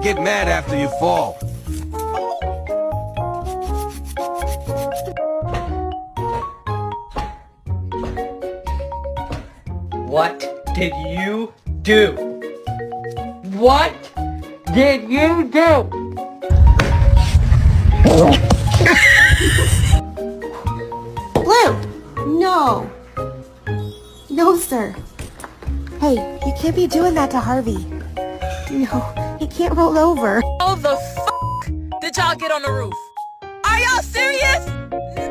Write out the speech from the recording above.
Get mad after you fall. What did you do? What did you do? Blue! No! No, sir. Hey, you can't be doing that to Harvey. No, he can't roll over. How the f*** did y'all get on the roof? Are y'all serious?